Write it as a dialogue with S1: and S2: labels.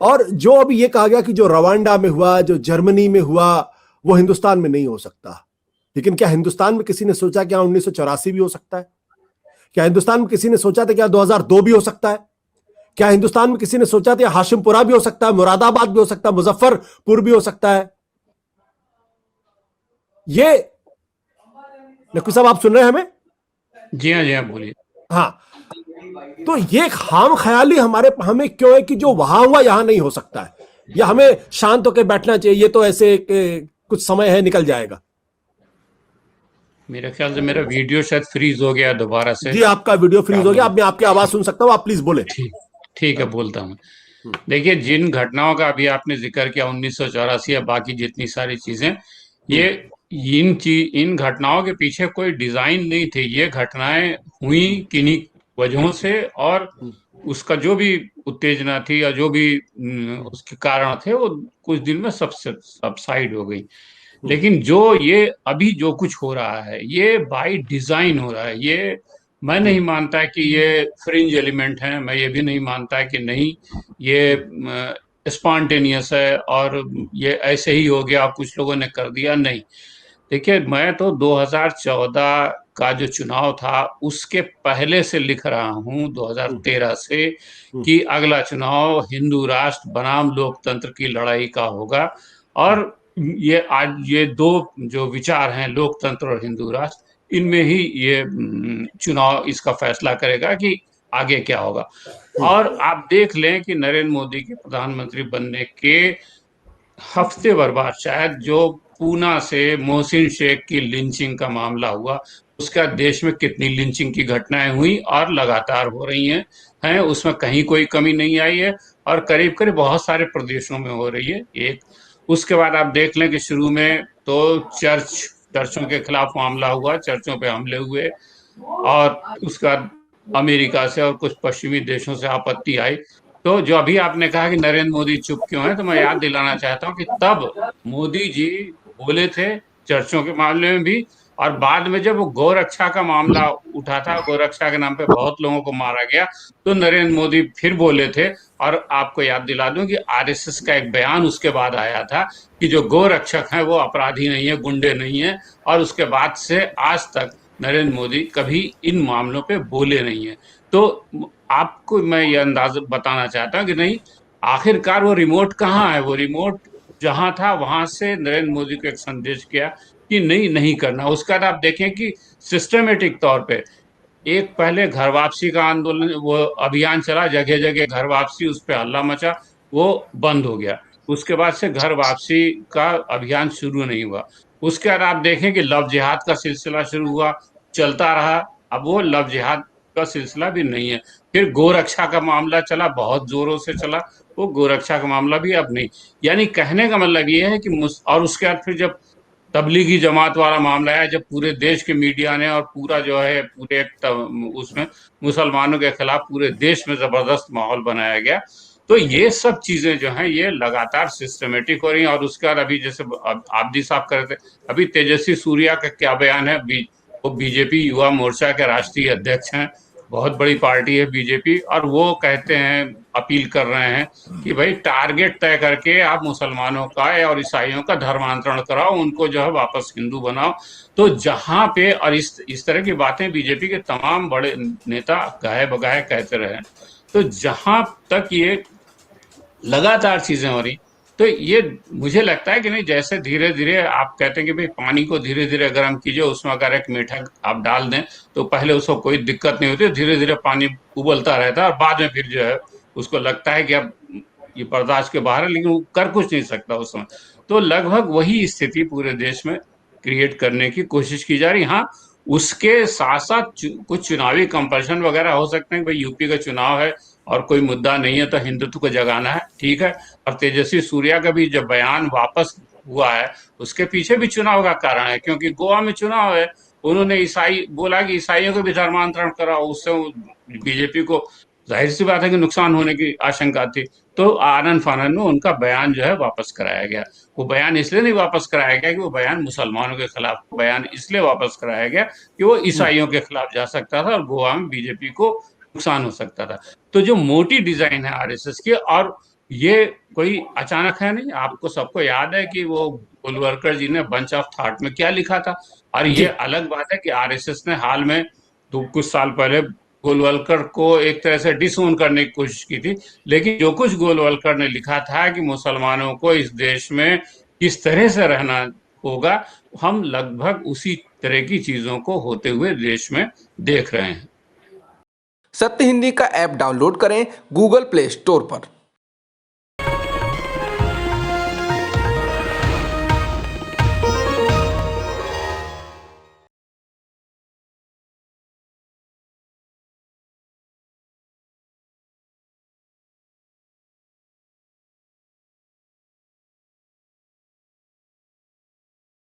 S1: और जो अभी ये कहा गया कि जो रवांडा में हुआ, जो जर्मनी में हुआ, वो हिंदुस्तान में नहीं हो सकता। लेकिन क्या हिंदुस्तान में किसी ने सोचा क्या 1984 भी हो सकता है? क्या हिंदुस्तान में किसी ने सोचा था क्या 2002 भी हो सकता है? क्या हिंदुस्तान में किसी ने सोचा था हाशिमपुरा भी हो सकता है, मुरादाबाद भी हो सकता है, मुजफ्फरपुर भी हो सकता है? ये नकवी साहब, आप सुन रहे हैं हमें?
S2: जी हाँ बोलिए।
S1: हाँ, तो ये खाम ख्याली हमें क्यों है कि जो वहां हुआ यहां नहीं हो सकता है, या हमें शांत होकर बैठना चाहिए, ये तो ऐसे कुछ समय है, निकल जाएगा।
S2: मेरे ख्याल से मेरा वीडियो शायद फ्रीज हो गया दोबारा से।
S1: जी, आपका वीडियो फ्रीज हो गया।
S2: प्रॉब्लम।
S1: अब मैं आपकी आवाज सुन सकता हूं, आप प्लीज बोले।
S2: ठीक ठीक है, बोलता हूँ। देखिए, जिन घटनाओं का अभी आपने जिक्र किया 1984 या बाकी जितनी सारी चीजें, ये इन घटनाओं के पीछे कोई डिजाइन नहीं थी। ये घटनाएं हुई किन्हीं वजहों से, और उसका जो भी उत्तेजना थी या जो भी उसके कारण थे, वो कुछ दिन में सबसाइड हो गई। लेकिन जो ये अभी जो कुछ हो रहा है, ये बाय डिजाइन हो रहा है। ये मैं नहीं मानता कि ये फ्रिंज एलिमेंट है, मैं ये भी नहीं मानता कि नहीं ये स्पॉन्टेनियस है और ये ऐसे ही हो गया, कुछ लोगों ने कर दिया, नहीं। देखिए, मैं तो 2014 का जो चुनाव था उसके पहले से लिख रहा हूँ, 2013 से, कि अगला चुनाव हिंदू राष्ट्र बनाम लोकतंत्र की लड़ाई का होगा। और ये आज ये दो जो विचार हैं, लोकतंत्र और हिंदू राष्ट्र, इनमें ही ये चुनाव इसका फैसला करेगा कि आगे क्या होगा। और आप देख लें कि नरेंद्र मोदी के प्रधानमंत्री बनने के हफ्ते भर बाद शायद जो पूना से मोहसिन शेख की लिंचिंग का मामला हुआ, उसका देश में कितनी लिंचिंग की घटनाएं हुई और लगातार हो रही हैं उसमें कहीं कोई कमी नहीं आई है, और करीब करीब बहुत सारे प्रदेशों में हो रही है। एक उसके बाद आप देख लें कि शुरू में तो चर्चों के खिलाफ मामला हुआ, चर्चों पे हमले हुए, और उसका अमेरिका से और कुछ पश्चिमी देशों से आपत्ति आई। तो जो अभी आपने कहा कि नरेंद्र मोदी चुप क्यों है, तो मैं याद दिलाना चाहता हूँ कि तब मोदी जी बोले थे चर्चों के मामले में भी, और बाद में जब वो गौरक्षा का मामला उठा था, गौरक्षा के नाम पे बहुत लोगों को मारा गया, तो नरेंद्र मोदी फिर बोले थे। और आपको याद दिला दूं कि आरएसएस का एक बयान उसके बाद आया था कि जो गौरक्षक हैं वो अपराधी नहीं है, गुंडे नहीं है, और उसके बाद से आज तक नरेंद्र मोदी कभी इन मामलों पे बोले नहीं है। तो आपको मैं ये अंदाज बताना चाहता हूँ कि नहीं, आखिरकार वो रिमोट कहाँ है? वो रिमोट जहां था वहां से नरेंद्र मोदी को एक संदेश किया कि नहीं, नहीं करना। उसके बाद आप देखें कि सिस्टमेटिक तौर पे एक पहले घर वापसी का आंदोलन, वो अभियान चला, जगह जगह घर वापसी, उस पर हल्ला मचा, वो बंद हो गया। उसके बाद से घर वापसी का अभियान शुरू नहीं हुआ। उसके बाद आप देखें कि लव जिहाद का सिलसिला शुरू हुआ, चलता रहा, अब वो लव जिहाद का सिलसिला भी नहीं है। फिर गोरक्षा का मामला चला, बहुत जोरों से चला, वो गोरक्षा का मामला भी अब नहीं। यानी कहने का मतलब ये है कि और उसके बाद फिर जब तबलीगी जमात वाला मामला है, जब पूरे देश के मीडिया ने और पूरा जो है पूरे उसमें मुसलमानों के खिलाफ पूरे देश में जबरदस्त माहौल बनाया गया, तो ये सब चीजें जो हैं ये लगातार सिस्टमेटिक हो रही हैं। और उसके बाद अभी जैसे आब्दी साहब कर रहे थे, अभी तेजस्वी सूर्या का क्या बयान है? वो बीजेपी युवा मोर्चा के राष्ट्रीय अध्यक्ष हैं, बहुत बड़ी पार्टी है बीजेपी, और वो कहते हैं, अपील कर रहे हैं कि भाई टारगेट तय करके आप मुसलमानों का और ईसाइयों का धर्मांतरण कराओ, उनको जो है वापस हिंदू बनाओ। तो जहां पे, और इस तरह की बातें बीजेपी के तमाम बड़े नेता गाहे बगाहे कहते रहे, तो जहां तक ये लगातार चीजें हो रही, तो ये मुझे लगता है कि नहीं, जैसे धीरे धीरे आप कहते हैं कि भाई पानी को धीरे धीरे गर्म कीजिए, उसमें अगर एक मीठा आप डाल दें तो पहले उसको कोई दिक्कत नहीं होती, धीरे धीरे पानी उबलता रहता है और बाद में फिर जो है उसको लगता है कि अब ये बर्दाश्त के बाहर है, लेकिन वो कर कुछ नहीं सकता उस समय। तो लगभग वही स्थिति पूरे देश में क्रिएट करने की कोशिश की जा रही। हाँ, उसके साथ साथ कुछ चुनावी कंपल्शन वगैरह हो सकते हैं, भाई यूपी का चुनाव है और कोई मुद्दा नहीं है तो हिंदुत्व को जगाना है, ठीक है। और तेजस्वी सूर्या का भी जब बयान वापस हुआ है, उसके पीछे भी चुनाव का कारण है, क्योंकि गोवा में चुनाव है, उन्होंने ईसाई बोला कि ईसाइयों को भी धर्मांतरण कराओ, उससे बीजेपी को जाहिर सी बात है कि नुकसान होने की आशंका थी। तो आनन फानन में उनका बयान जो है वापस कराया गया। वो बयान इसलिए नहीं वापस कराया गया कि वो बयान मुसलमानों के खिलाफ, बयान इसलिए वापस कराया गया कि वो ईसाइयों के खिलाफ जा सकता था और गोवा में बीजेपी को नुकसान हो सकता था। तो जो मोटी डिजाइन है आरएसएस की, और ये कोई अचानक है नहीं। आपको सबको याद है कि वो गोलवलकर जी ने बंच ऑफ थॉट में क्या लिखा था। और ये
S1: जी
S2: अलग बात है कि आरएसएस ने हाल में कुछ साल पहले गोलवलकर को एक तरह से डिसोन करने की कोशिश की थी, लेकिन जो कुछ गोलवलकर ने लिखा था कि मुसलमानों को इस देश में किस तरह से रहना होगा, हम लगभग उसी तरह की चीजों को होते हुए देश में देख रहे हैं।
S3: सत्य हिंदी का ऐप डाउनलोड करें गूगल प्ले स्टोर पर।